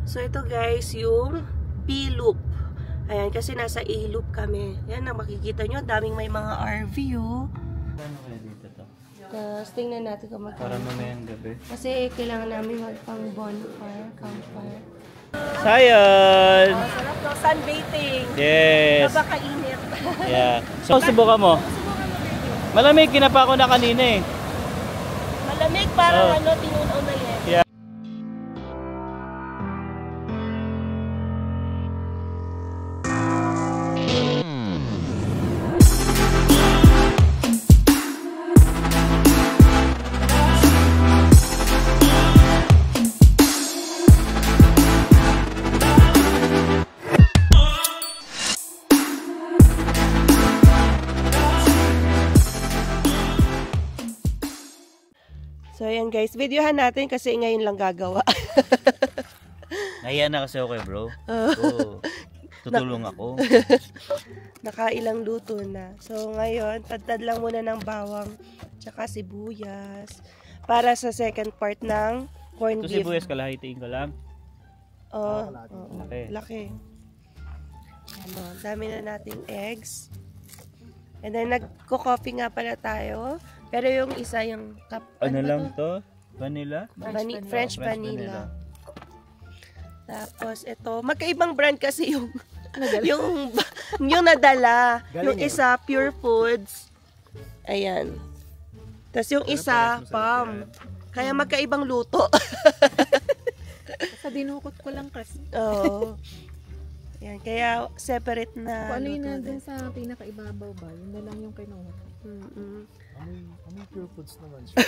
So ito guys, yung B-loop. Ayan, kasi nasa A-loop kami. Ayan, na makikita nyo, daming may mga RV, oh. Ano kaya dito to? Tapos tingnan natin kung magkano. Para mamayang gabi. Kasi kailangan namin magpang bonfire, campfire. Sayon! Oh, sarap no, sunbathing. Yes! Napakainit. Yeah. So, subukan mo. Malamig, kinapa ko na kanina eh. Malamig, parang ano, tinunaw na yan. Yeah. So ayan guys, videohan natin kasi ngayon lang gagawa. Nahiya na kasi ako bro. So, tutulong ako. Nakailang luto na. So ngayon, tadtad lang muna ng bawang tsaka sibuyas para sa second part ng corned Ito beef. sibuyas kalahitiin ko lang. Oh, Laki. laki. Ano, dami na nating eggs. And then nagko-coffee nga pala tayo. Pero yung isa yung Ano lang to? Vanilla? French vanilla. Tapos ito, magkaibang brand kasi yung yung nadala. Yung isa Pure Foods. Ayan. Tapos yung isa Palm. Kaya magkaibang luto. Sa dinukot ko lang kasi. Oo. Ayan, kaya separate na Kung ano yun luto na din. dun sa pinakaibabaw ba, yun na lang yung kinuha. Amoy Pure Foods naman siya.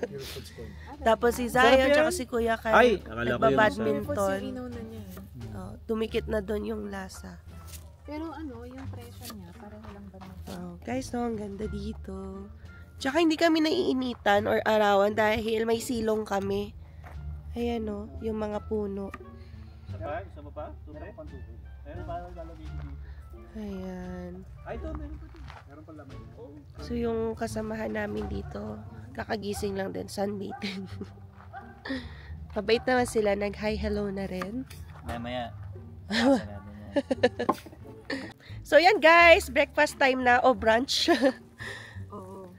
Pure Foods ko. Tapos si Zion at si Kuya Ay, Kyle akala ko yung nagbabadminton. Yung inaw na niya. Oh, tumikit na doon yung lasa. Pero ano, yung presyo niya, pareho lang ba naman? Oh, guys, no, ang ganda dito. Tsaka hindi kami naiinitan or arawan dahil may silong kami. Ayan no, yung mga puno. Gusto mo pa? Tubig? Meron pa lalagay dito. Ayan. Ay, ito meron pa. Meron pa laman. So yung kasamahan namin dito, kakagising lang din, sunbathing. Mabait naman sila, nag-hi hello na rin. Maya. So yan guys, breakfast time na o brunch.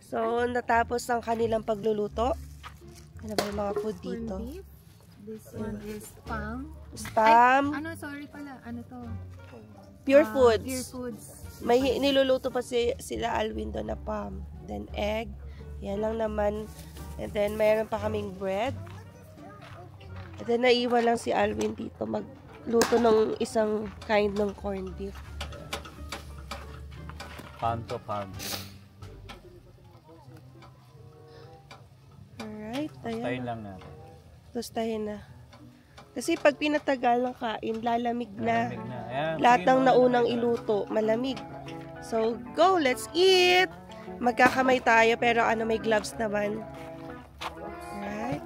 So natapos ang kanilang pagluluto. Ano ba yung mga food dito? Corned beef. This one is Palm. Spam, Ano, sorry pala. Ano to? Pure Foods. Pure Foods. May niluluto pa sila Alwin doon na palm. Then egg. Yan lang naman. And then mayroon pa kaming bread. And then naiwan lang si Alwin dito magluto ng isang kind ng corned beef. Palm to palm. Alright, Tayo ayan. lang natin. Tostahin na. Kasi pag pinatagal ng kain, lalamig na. Malamig na. Ayan, Lahat sige, ng naunang malamig na. iluto, malamig. So, go! Let's eat! Magkakamay tayo, pero ano, may gloves naman. Alright.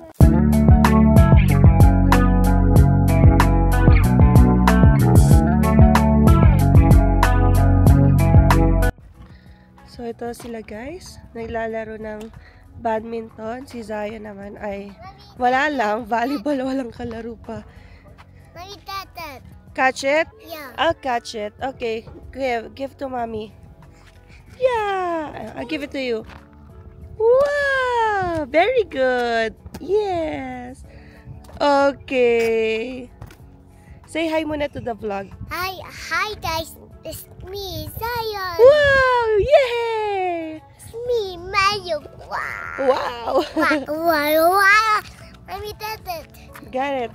So, ito sila guys. Naglalaro ng badminton. Si Zaya naman ay wala lang. Volleyball, walang kalaro pa. Mommy, that. Catch it? Yeah. I'll catch it. Okay, give to mommy. Yeah, I'll give it to you. Wow, very good. Yes. Okay. Say hi muna to the vlog. Hi guys. It's me, Zion. Wow, yay! It's me, Mario. Wow. Wow. Wow. Mommy, that. Got it.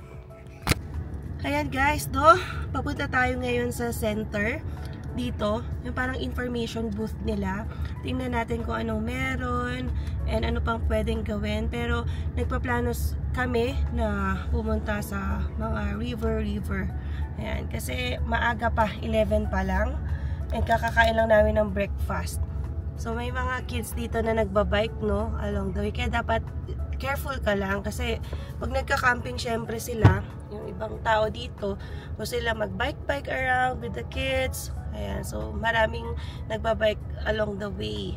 Ayan guys, papunta tayo ngayon sa center. Dito, yung parang information booth nila. Tingnan natin kung anong meron and ano pang pwedeng gawin. Pero nagpaplano kami na pumunta sa mga river. Ayan, kasi maaga pa, 11 pa lang. And kakakain lang namin ng breakfast. So may mga kids dito na nagbabike, no, along the way. Kaya dapat careful ka lang kasi pag nagka-camping syempre sila, yung ibang tao dito, so sila mag-bike around with the kids. Ayan, so maraming nagbabike along the way.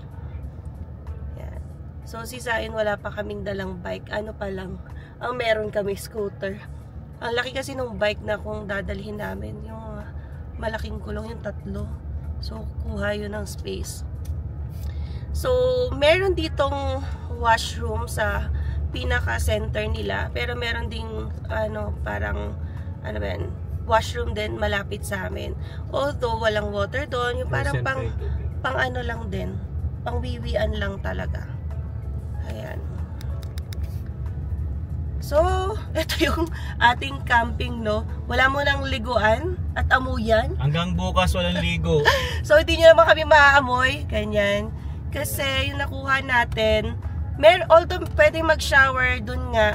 Ayan. So si Zain wala pa kaming dalang bike, ano pa lang, ang meron kami scooter. Ang laki kasi ng bike na kung dadalhin namin. Yung malaking kulong, yung 3. So, kuha yun ng space. So, meron ditong washroom sa pinaka-center nila. Pero meron ding, parang, washroom din malapit sa amin. Although, walang water doon. Yung parang pang ano lang din. Pang wiwian lang talaga. Ayan. So, ito yung ating camping, no? Wala mo nang liguan at amuyan. Hanggang bukas walang ligo. So, hindi nyo naman kami maaamoy. Ganyan. Kasi yung nakuha natin, although pwedeng mag-shower dun nga,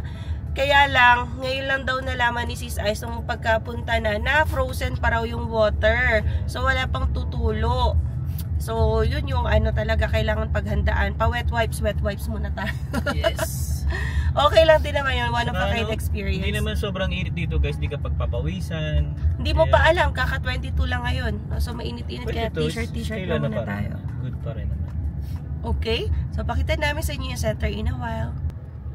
kaya lang, ngayon lang daw nalaman ni Sis Ice nung pagkapunta na frozen pa raw yung water. So, wala pang tutulo. So, yun yung talaga kailangan paghandaan. Pa-wet wipes muna tayo. Yes. Okay lang din naman yun. One of a kind experience. Hindi naman sobrang init dito guys. Hindi ka pagpapawisan. Hindi mo pa alam. Kaka 22 lang ngayon. So, mainit-init kaya t-shirt lang muna tayo. Good pa rin naman. Okay. So, pakita namin sa inyo yung center in a while.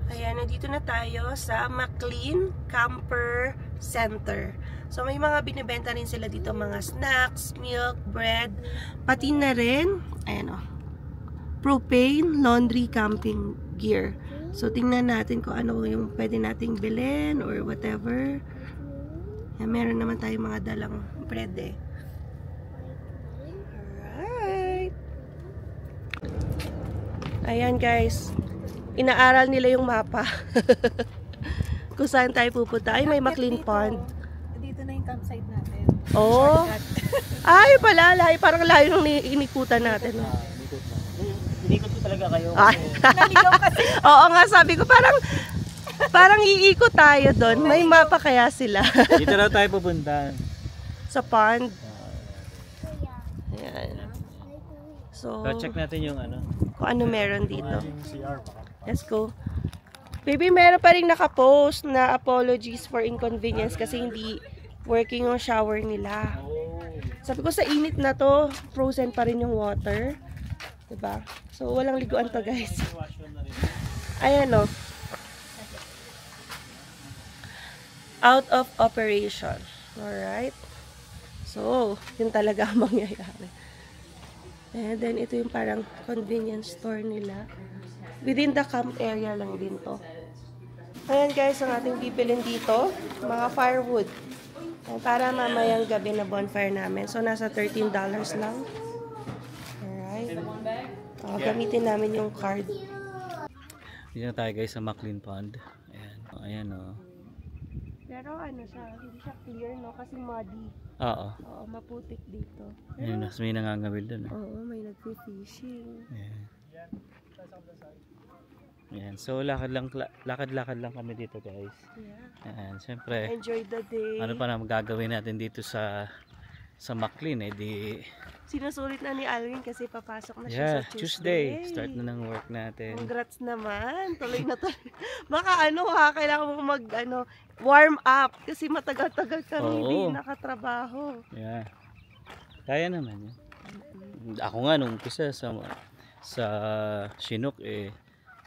Ayan, nandito na tayo sa McLean Camper Center. So, may mga binibenta rin sila dito, mga snacks, milk, bread, pati na rin, ayan o, propane, laundry, camping gear. So, tingnan natin kung ano yung pwede nating bilhin or whatever. Ayan, meron naman tayong mga dalang bread eh. Alright. Ayan guys. Inaaral nila yung mapa. Kung saan tayo pupunta. Ay, may McLean Pond. Dito na yung campsite natin. Oh. Ay, pala. Parang layo nung inikutan natin. Inikot ko talaga kayo. Naligaw kasi. Oo nga, sabi ko, parang iikot tayo doon. May mapa kaya sila. Dito na tayo pupunta. Sa pond. Ayan. So, check natin yung kung ano meron dito. CR pa. Let's go. Baby, meron pa rin nakapost na apologies for inconvenience kasi hindi working yung shower nila. Sabi ko sa init na to, frozen pa rin yung water. Diba? So, walang liguan to guys. Ayan o. Out of operation. Alright. So, yun talaga ang mangyayari. And then, ito yung parang convenience store nila. Within the camp area lang din to. Ayan guys, ang ating bibilin dito, mga firewood. Para mamayang gabi na bonfire namin. So, nasa $13 lang. Alright. Gamitin namin yung card. Dito na tayo guys sa McLean Pond. Ayan. Ayan o. Pero hindi siya clear, no? Kasi muddy. Oo. Oo, maputik dito. Ayan, may nangangawil dun. Oo, may nagfi-fishing. Ayan. Ayan. So, lakad-lakad lang kami dito guys. Yeah. Ayan. Siyempre, Enjoy the day. ano pa na magagawin natin dito sa McLean Sinusulit na ni Alwin kasi papasok na siya sa Tuesday. Start na ng work natin. Congrats naman. Tuloy na tuloy. Baka kailangan mo warm up kasi matagal-tagal kami hindi nakatrabaho. Yeah. Kaya naman yun. Ako nga nung umpisa sa Chinook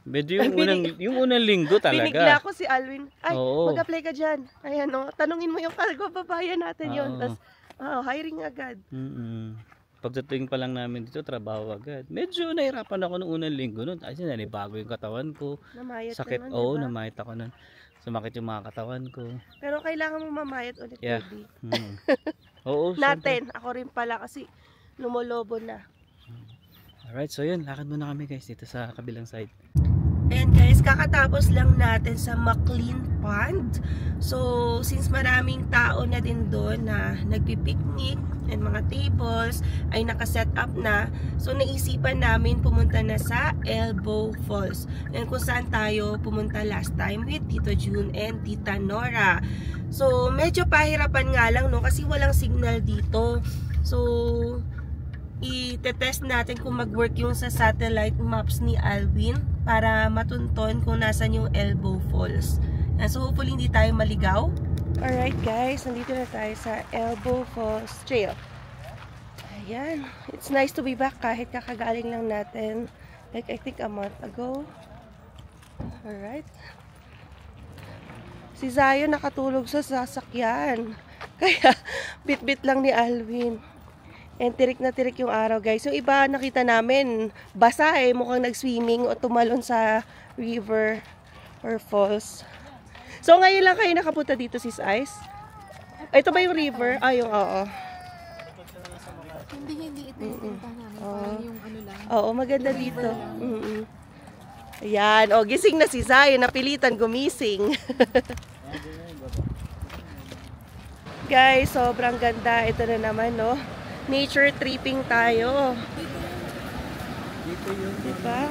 medyo yung unang linggo talaga. Binigla ko si Alwin. Ay, Oo. mag-apply ka dyan. Ayan tanungin mo yung cargo, babayan natin yun. Tapos, hiring agad. Pagdating pa lang namin dito, trabaho agad. Medyo nahirapan ako nung unang linggo nun. Kasi nanibago yung katawan ko. Namayat Sakit, ka nun, diba? namayat ako nun. Sumakit yung mga katawan ko. Pero kailangan mo mamayat ulit, Yeah. baby. Oo, Natin, ako rin pala kasi lumolobo na. Alright, so yun, lakad muna kami guys dito sa kabilang side. Ayan guys, kakatapos lang natin sa McLean Pond. So, since maraming tao na din doon na nagpipiknik and mga tables ay nakaset up na, so naisipan namin pumunta na sa Elbow Falls. Yan kung saan tayo pumunta last time with Tito June and Tita Nora. So, medyo pahirapan nga lang no kasi walang signal dito. So, i-test natin kung mag-work yung sa satellite maps ni Alwin para matunton kung nasan yung Elbow Falls. So hopefully hindi tayo maligaw. Alright guys, nandito na tayo sa Elbow Falls Trail. Ayan, it's nice to be back kahit kakagaling lang natin like I think a month ago. Alright. Si Zion nakatulog sa sasakyan. Kaya, bit-bit lang ni Alvin. And tirik na tirik yung araw, guys. Yung iba nakita namin, basa eh. Mukhang nag-swimming o tumalon sa river or falls. So, ngayon lang kayo nakapunta dito, Sis Ice? Ito ba yung river? Ah, yung oo. Hindi ito yung punta namin. Parang yung ano lang. Oo, maganda dito. Ayan. O, gising na si Zion. Napilitan gumising. Guys, sobrang ganda. Ito na naman, no? Nature tripping tayo. Diba?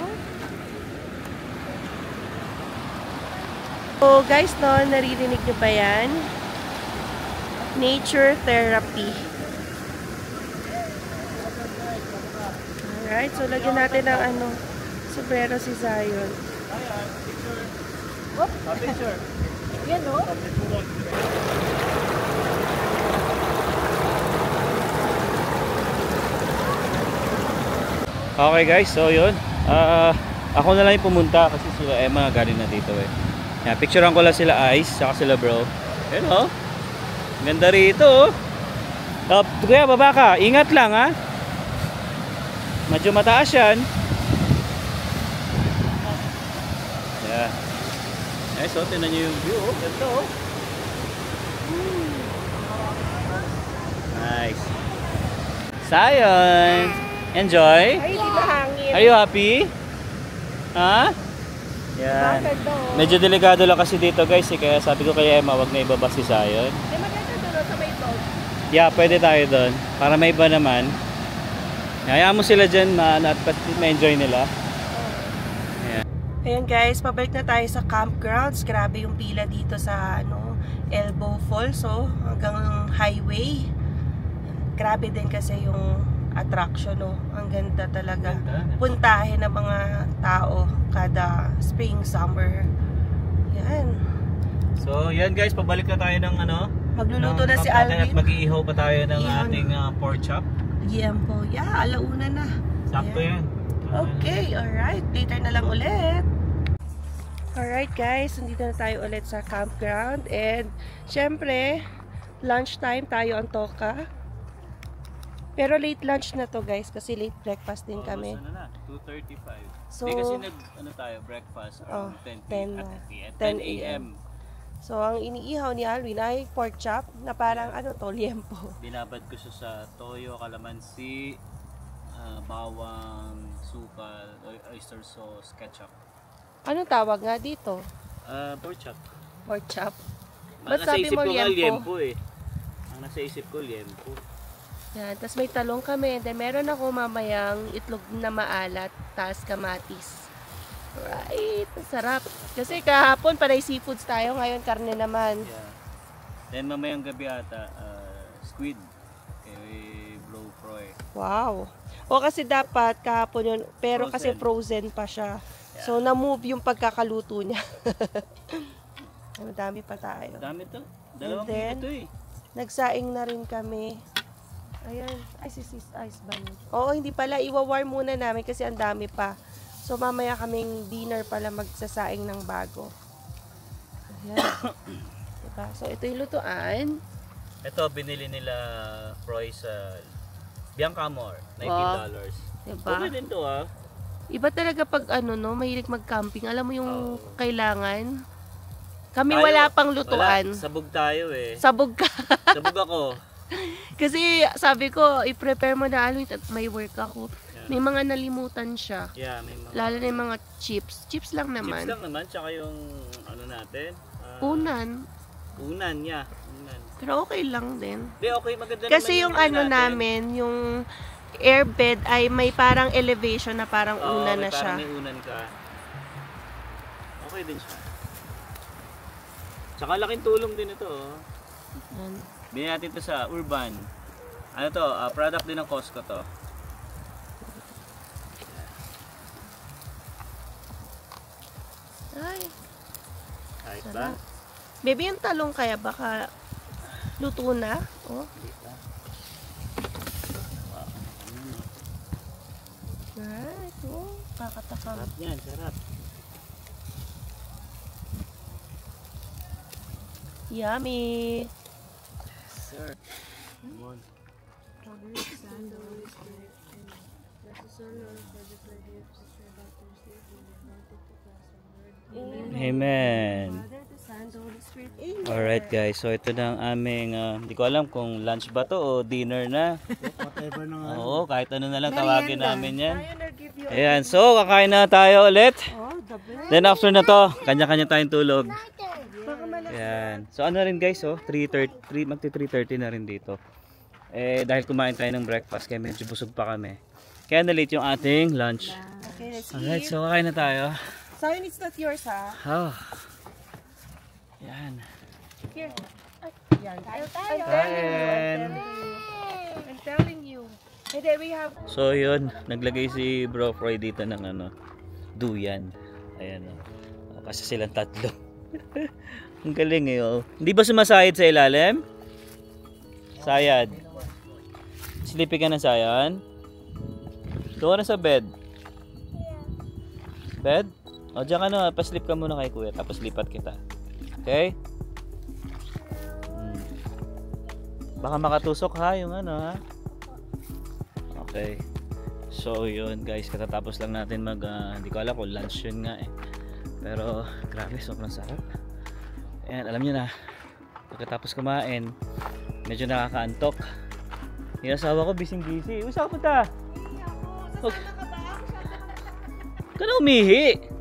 So, guys, no? Naririnig nyo ba yan? Nature therapy. Alright, so lagyan natin ng ano, sombrero si Zion. Picture. Yan o. Okay guys, so yun. Ako na lang yung pumunta kasi sila Emma galing na dito eh. Yan, picturean ko lang sila Ice, saka sila bro. Ayun oh. Ganda rito oh. Kuya, baba ka. Ingat lang ha. Medyo mataas yan. Yeah. Nice oh, tinan nyo yung view oh. Ganda oh. Nice. Zion, enjoy. Ay, di ba hangin? Are you happy? Ha? Yan. Medyo delikado lang kasi dito guys eh. Kaya sabi ko kay Emma, wag na ibaba si Zion. Di maganda doon sa may boat. Yeah, pwede tayo doon. Para may iba naman. Hayaan mo sila dyan at ma-enjoy nila. Ayan guys, pabalik na tayo sa campgrounds. Grabe yung pila dito sa ano, Elbow Falls. So, hanggang highway. Grabe din kasi yung attraction, no? Ang ganda talaga. Puntahin ng mga tao kada spring, summer. Yan. So, yan guys, pabalik na tayo ng ano. Magluluto na si At Alvin. mag-iihaw pa tayo ng Ihaw. ating pork chop. Giempo. Yeah, alauna na. Sakto Ayan. yan. Okay, alright. Later na lang ulit. Alright guys, nandito na tayo ulit sa campground. And, syempre, lunchtime tayo ang Toka. Pero late lunch na to guys, kasi late breakfast din kami. Ano na, 2:35. So, Hindi kasi ano tayo, breakfast around 10 a.m. So, ang iniihaw ni Alvin ay pork chop na parang ano to, liempo. Binabad ko siya sa toyo, kalamansi, bawang, sukal, oyster sauce, ketchup. Anong tawag nga dito? Pork chop. Pork chop. Ba't Nasa sabi isip mo ko nga liempo? liempo eh. Ang nasa isip ko liempo. Yan, tapos may talong kami. Then meron ako mamayang itlog na maalat, tas kamatis. Right, sarap. Kasi kahapon panay seafoods tayo, ngayon karne naman. Yeah. Then mamayang gabi ata, squid. Kay Bro Froy. Wow. O kasi dapat kahapon yun, pero Frozen. kasi frozen pa siya. So na-move yung pagkakaluto niya. Madami pa tayo. Dami to. Dalawang then, kilo to eh. Nagsaing na rin kami. Ayan. Ay, sis ice ba yun? Oo, hindi pala. Iwa-warm muna namin kasi ang dami pa. So, mamaya kaming dinner pala magsasaing ng bago. Ayan. Diba? So, ito yung lutuan. Ito, binili nila Froy sa Biancamor. $19. Diba? Okay din to ah. Iba talaga pag ano, no, mahilig mag-camping. Alam mo yung kailangan. Kami Tayo, wala pang lutuan. Wala, sabog tayo eh. Sabog ka. Sabog ako. Kasi sabi ko, i-prepare mo na Alvin at may work ako. May mga nalimutan siya. Yeah, may mga Lalo na yung mga chips. Chips lang naman. chips lang naman, tsaka yung ano natin. Unan. Unan, yeah. Unan. Pero okay lang din. Di, okay, maganda Kasi naman yung ano natin. namin, yung airbed ay may parang elevation na parang Oo, unan may na siya. parang may unan ka. Okay din siya. Tsaka laking tulong din ito. Oh. Yan. Bili natin ito sa Urban. Ano to? Product din ng Costco to. Ay, Kahit ba? sarap. Baby, yung talong kaya baka luto na? Oh. Right. Oh, kakatakam. Sarap yan, sarap. Yummy! Amen. Alright guys, so ito na ang aming, hindi ko alam kung lunch ba to o dinner na. Whatever na nga. Oo, kahit ano na lang tawagin namin yan. Ayun, Ayan, so kakain na tayo ulit. Oh, the best. Then after na to, kanya-kanya tayong tulog. Baka malas. Ayan. So ano rin guys, oh, 3:30, magti 3:30 na rin dito. Dahil kumain tayo ng breakfast, kaya medyo busog pa kami. Kaya na-late yung ating lunch. Okay, let's Alright, eat. so kakain na tayo. Sayang it's not yours, ha? Oh. Yan. Here. Yan. Kain. I'm telling you. And then we have... So yun, naglagay si Bro Froy dito ng duyan. Ayan o. Kasi silang tatlo. Ang galing eh oh. Hindi ba sumasayad sa ilalim? Sayad. Sleepy ka na sayan? Doon ka na sa bed. Bed? O dyan ka na, paslip ka muna kay kuya tapos lipat kita. Okay? Baka makatusok ha yung ha. Okay. So yun guys, katatapos lang natin hindi ko alam kung lunch yun nga eh. Pero grabe, sobrang sarap. Ayan, alam nyo na, pagkatapos kumain, medyo nakakaantok. Yung asawa ko busy. Uy, saan ka punta? Huwag ka na umihi.